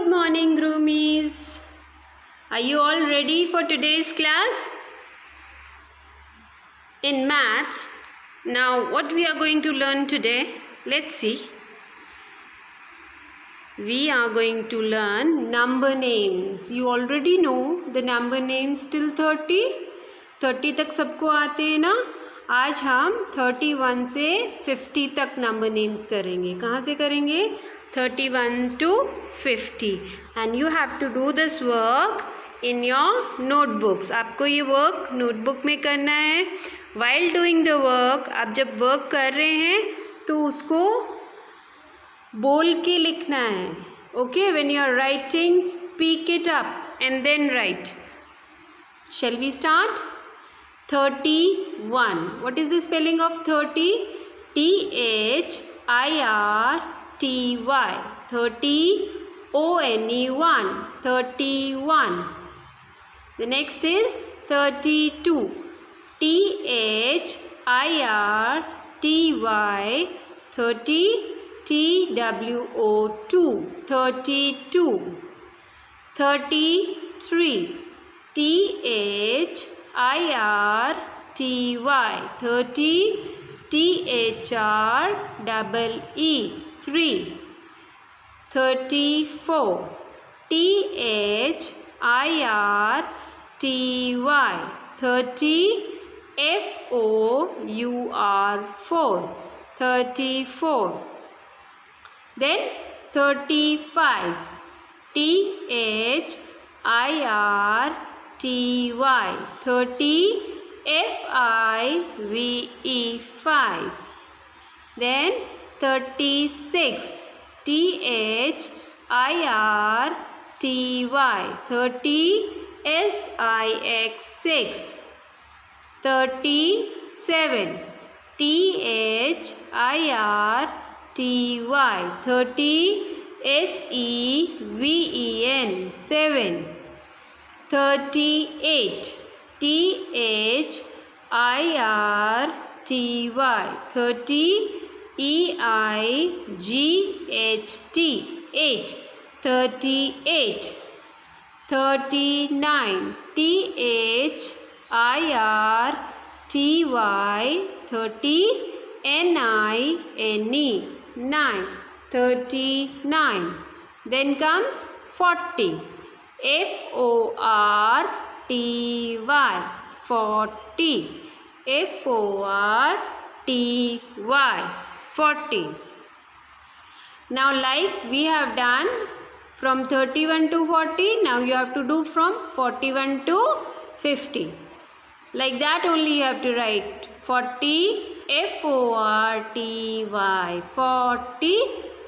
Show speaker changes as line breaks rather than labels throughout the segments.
Good morning, Groomies. Are you all ready for today's class? In maths, now what we are going to learn today, let's see. We are going to learn number names. You already know the number names till 30. 30 तक सबको आते हैं ना. आज हम 31 से 50 तक number names करेंगे. कहाँ से करेंगे? 31 to 50. And you have to do this work in your notebooks. आपको ये वर्क नोटबुक में करना है. While doing the work, आप जब वर्क कर रहे हैं तो उसको बोल के लिखना है. Okay, when you are writing, speak it up and then write. Shall we start? 31. What is the spelling of 30? THIRTY. 30 ONE1. 31. The next is 32. THIRTY. 30 TWO2. 32. 33. THIRTY. 30 THREE. 3. 34. THIRTY. 30 FOUR. 34. Then 35. THIRTY. 30 FIVE. 5. Then 36. THIRTY. 30 SIX. 6. 37. THIRTY. 30 SEVEN. 7. 38. THIRTY. 30 EIGHT. 8. 38. 39. THIRTY. 30 NINE. 9. 39. Then comes 40. FORTY. 40. FORTY. 40. Now like we have done from 31 to 40, now you have to do from 41 to 50. Like that only you have to write 40 FORTY. 40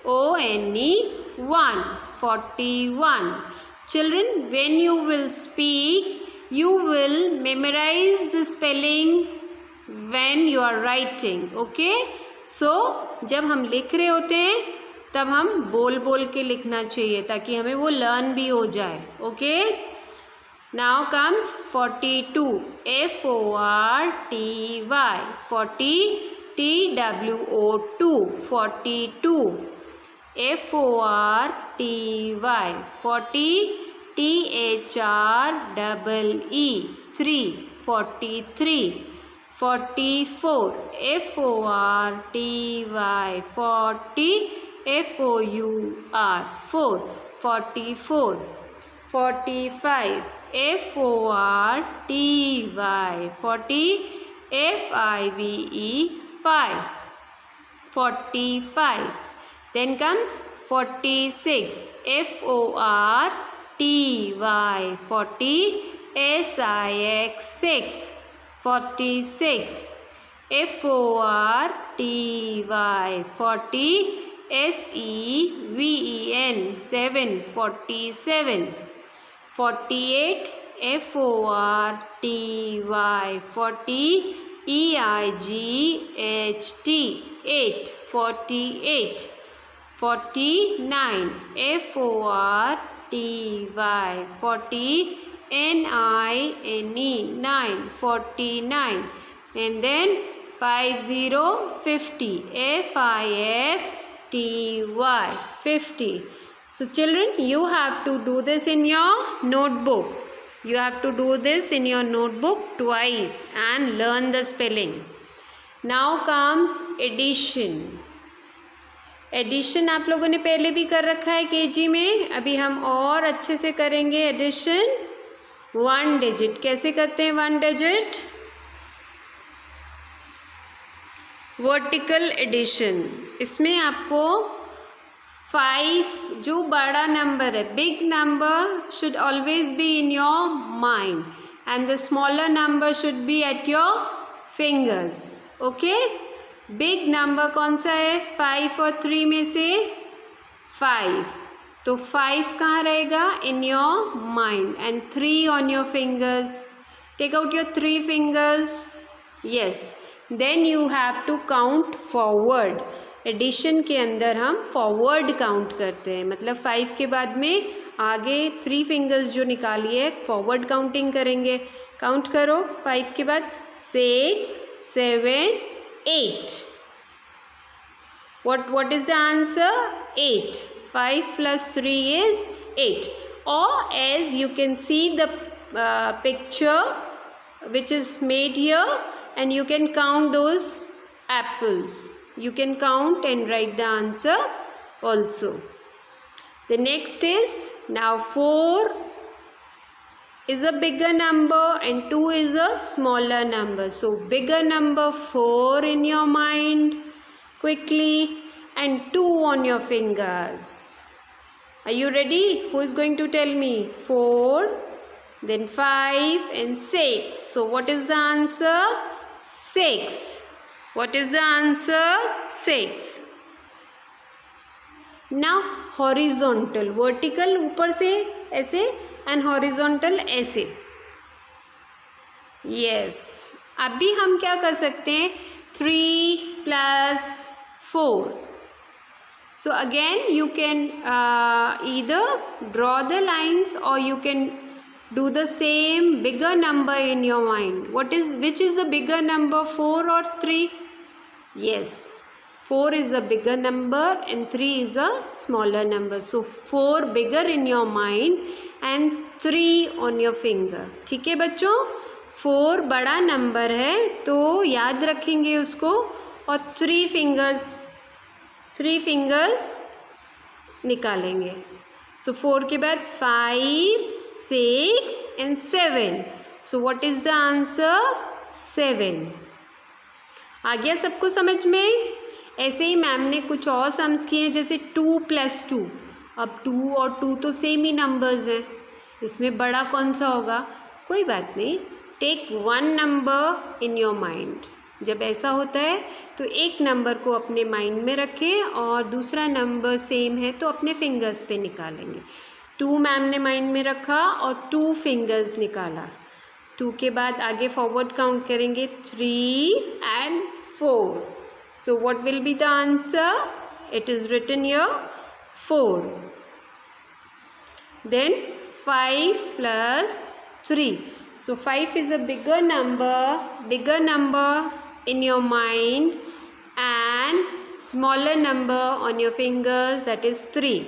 ONE1. 41. Children, when you will speak, you will memorize the spelling when you are writing. Okay? So, जब हम लिख रहे होते हैं तब हम बोल बोल के लिखना चाहिए ताकि हमें वो लर्न भी हो जाए. Okay? Now comes 42. FORTY. 40 TWO2. 42. FORTY. 40 THREE. 3. 43. 44. FORTY. 40 FOUR. 4. 44. 45. FORTY. 40 FIVE. 5. 45. Then comes 46. FORTY. 40 SIX. 6. 46. FORTY. 40 SEVEN. 7. 47. 48. FORTY. 40 EIGHT. 8. 48. 49. FORTY. 40 NINE. 9. 49. And then 50. FIFTY. 50. So children, you have to do this in your notebook. You have to do this in your notebook twice and learn the spelling. Now comes addition. Addition आप लोगों ने पहले भी कर रखा है KG में, अभी हम और अच्छे से करेंगे एडिशन. 1 डिजिट कैसे करते हैं? 1 डिजिट वर्टिकल एडिशन. इसमें आपको 5 जो बड़ा नंबर है, big number should always be in your mind and the smaller number should be at your fingers. Okay, big number कौन सा है? 5 और 3 में से 5. तो 5 कहाँ रहेगा? In your mind and 3 on your fingers. Take out your 3 fingers. Yes, then you have to count forward. Addition के अंदर हम फॉरवर्ड काउंट करते हैं, मतलब 5 के बाद में आगे 3 फिंगर्स जो निकालिए फॉरवर्ड काउंटिंग करेंगे. काउंट करो 5 के बाद. 6, 7, 8. What is the answer? 8. 5 plus 3 is 8. Or as you can see the picture which is made here, and you can count those apples. You can count and write the answer also. The next is, now 4 is a bigger number and 2 is a smaller number. So bigger number 4 in your mind quickly and 2 on your fingers. Are you ready? Who is going to tell me? 4, then 5 and 6. So what is the answer? 6. What is the answer? 6. Now horizontal, vertical ऊपर से ऐसे and horizontal ऐसे. Yes, अभी हम क्या कर सकते हैं? 3 plus 4. So again you can either draw the lines or you can do the same bigger number in your mind. Which is the bigger number, 4 or 3? Yes, 4 is a bigger number and 3 is a smaller number. So 4 bigger in your mind and 3 on your finger. ठीक है बच्चों, 4 बड़ा number है तो याद रखेंगे उसको, और 3 फिंगर्स निकालेंगे. So 4 के बाद 5, 6 and 7. So what is the answer? 7. आ गया सबको समझ में? ऐसे ही मैम ने कुछ और सम्स किए हैं, जैसे 2 plus 2. अब 2 और 2 तो सेम ही नंबर्स हैं, इसमें बड़ा कौन सा होगा? कोई बात नहीं, take 1 number in your mind. जब ऐसा होता है तो एक नंबर को अपने माइंड में रखें और दूसरा नंबर सेम है तो अपने फिंगर्स पे निकालेंगे. 2 मैम ने माइंड में रखा और 2 फिंगर्स निकाला. 2 के बाद आगे फॉरवर्ड काउंट करेंगे 3 and 4. So what will be the answer? It is written here 4. Then 5 plus 3. So 5 is a bigger number in your mind and smaller number on your fingers, that is 3.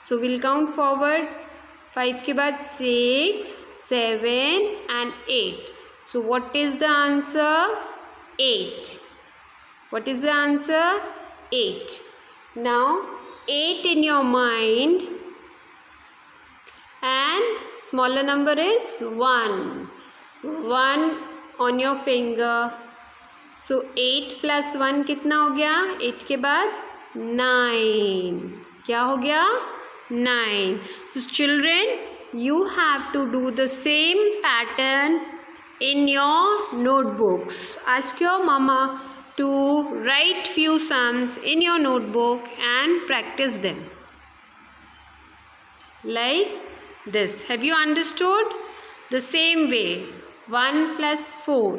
So we'll count forward. 5 के बाद 6, 7 and 8. So what is the answer? 8. What is the answer? 8. Now 8 in your mind and smaller number is 1. 1 on your finger. So 8 plus 1 कितना हो गया? 8 के बाद 9. क्या हो गया? 9. So children, you have to do the same pattern in your notebooks. Ask your mama to write few sums in your notebook and practice them. Like this. Have you understood? The same way. 1 plus 4.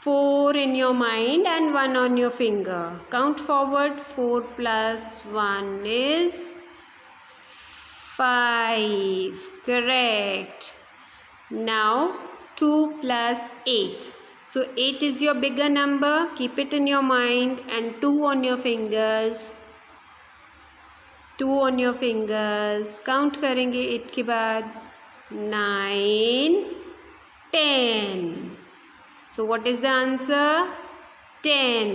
4 in your mind and 1 on your finger. Count forward. 4 plus 1 is 5. Correct. Now 2 plus 8. So 8 is your bigger number. Keep it in your mind and 2 on your fingers. 2 on your fingers. Count करेंगे 8 के बाद 9, 10. So what is the answer? 10.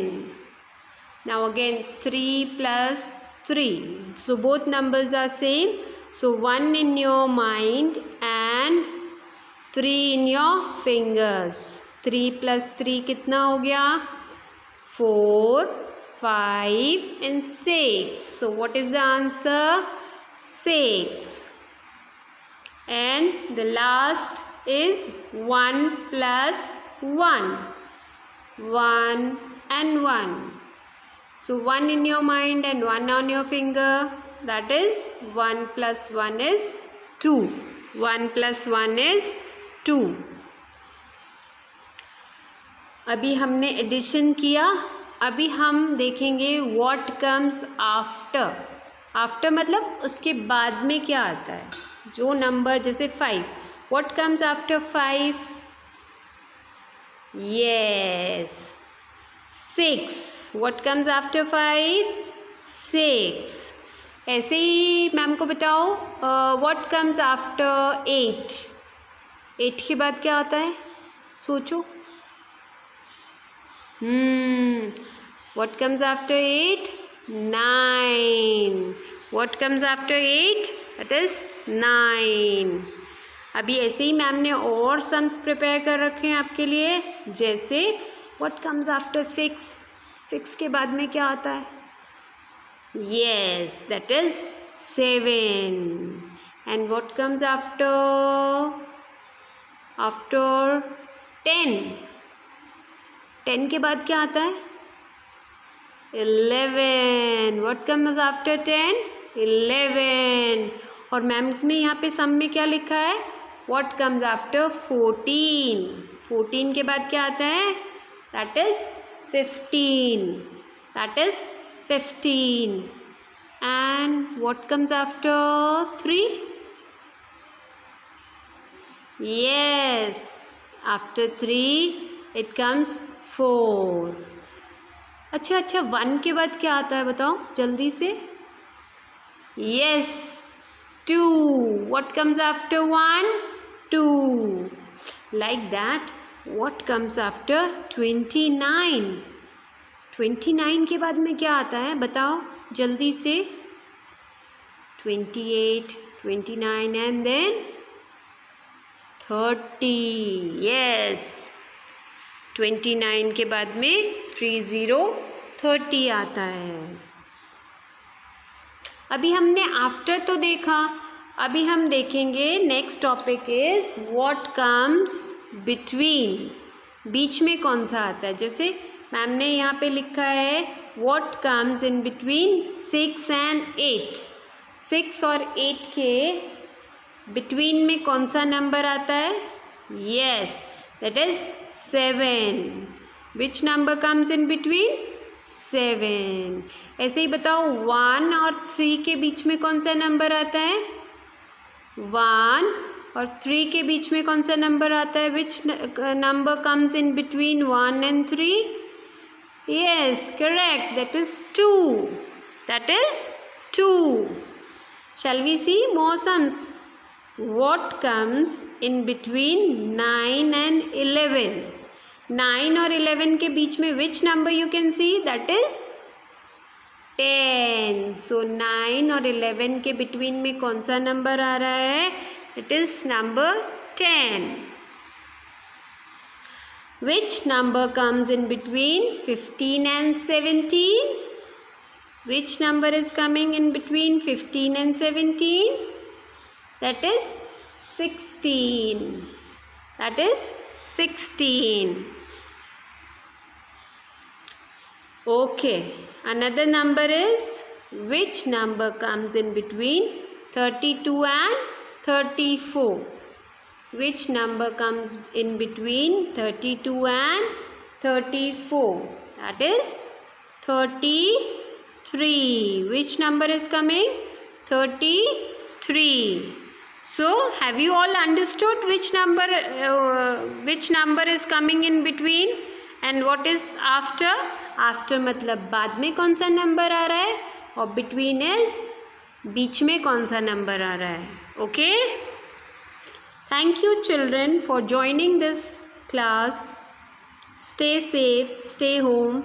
Now again 3 plus 3. So both numbers are same. So 1 in your mind and 3 in your fingers. 3 plus 3 कितना हो गया? 4, 5 and 6. So what is the answer? 6. And the last is 1 plus 1. 1 and 1. So 1 in your mind and 1 on your finger. That is 1 plus 1 is 2. 1 plus 1 is 2. अभी हमने addition किया. अभी हम देखेंगे what comes after. After मतलब उसके बाद में क्या आता है. जो नंबर जैसे 5. What comes after 5? Yes. 6. What comes after 5? 6. ऐसे ही मैम को बताओ what comes after 8? 8 के बाद क्या आता है? सोचो. What comes after 8? 9. What comes after 8? That is 9. अभी ऐसे ही मैम ने और सम्स प्रिपेयर कर रखे हैं आपके लिए. जैसे व्हाट कम्स आफ्टर 6? 6 के बाद में क्या आता है? Yes, that is 7. And what comes after 10? 10 के बाद क्या आता है? 11. What comes after 10? 11. और मैम ने यहाँ पे सम में क्या लिखा है? What comes after 14? 14 के बाद क्या आता है? That is 15. That is 15. And what comes after 3? Yes. After 3, it comes 4. अच्छा 1 के बाद क्या आता है बताओ जल्दी से. Yes. 2. What comes after 1? 2. Like that, what comes after 29? 29 के बाद में क्या आता है बताओ जल्दी से. 28, 29 and then 30. Yes. 29 के बाद में 30 आता है. अभी हमने आफ्टर तो देखा. अभी हम देखेंगे next topic is what comes between. बीच में कौन सा आता है. जैसे मैम ने यहाँ पे लिखा है what comes in between 6 and 8. 6 और 8 के बिटवीन में कौन सा नंबर आता है? Yes, that is 7. Which number comes in between? 7. ऐसे ही बताओ 1 और 3 के बीच में कौन सा नंबर आता है? 1 और 3 के बीच में कौन सा नंबर आता है? Which number comes in between 1 and 3? Yes, correct. That is 2. That is 2. Shall we see more sums? What comes in between 9 and 11? 9 और 11 के बीच में which number you can see? That is 10. So 9 और 11 के between में कौन सा number आ रहा है? It is number 10. Which number comes in between 15 and 17? Which number is coming in between 15 and 17? That is 16. That is 16. Okay. Another number is which number comes in between 32 and 34? Which number comes in between 32 and 34? That is 33. Which number is coming? 33. So have you all understood which number is coming in between and what is after? After मतलब बाद में कौन सा number आ रहा है और between is बीच में कौन सा नंबर आ रहा है. Okay. Thank you children for joining this class. Stay safe, stay home.